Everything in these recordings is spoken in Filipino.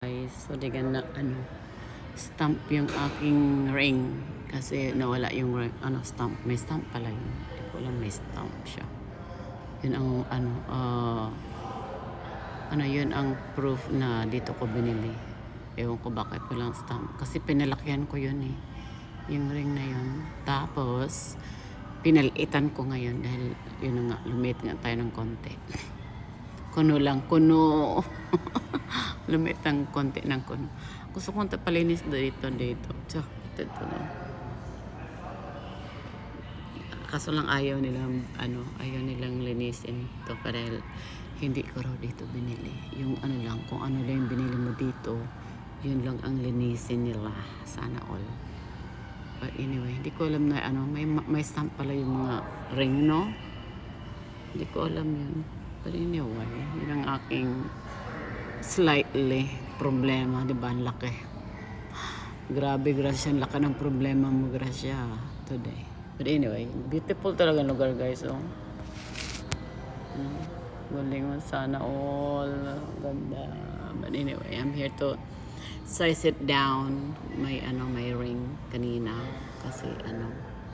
Guys, so digan na stamp yung aking ring kasi nawala yung ring, stamp, may stamp pala yun, hindi ko alam may stamp siya. Yun ang yun ang proof na dito ko binili. Ewan ko bakit walang stamp kasi pinalakihan ko yun yung ring na yun, tapos pinalitan ko ngayon dahil yun nga, lumit nga tayo ng konti. Kuno lang, kuno. Lumit ang konti ng kuno. Gusto kong tapalinis dito. Tsak, dito na. Kaso lang ayaw nilang linisin to para hindi ko raw dito binili. Yung lang, kung ano lang yung binili mo dito, yun lang ang linisin nila. Sana all. But anyway, hindi ko alam na may stamp pala yung mga ring, no? Hindi ko alam yun. But anyway, yun ang aking slightly problema, di ba? Ang laki. Grabe, Gracia, ang laki ng problema mo, Gracia, today. But anyway, beautiful talaga lugar, guys. Galing mo sana all. Ganda. But anyway, I'm here to size it down. May ring kanina kasi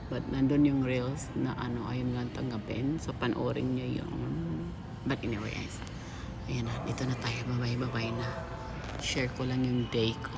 but nandun yung reels na ayun lang tanggapin, so panoorin nyo yung. But anyway, guys, ayan na, dito na tayo, bye bye na. Share ko lang yung day ko.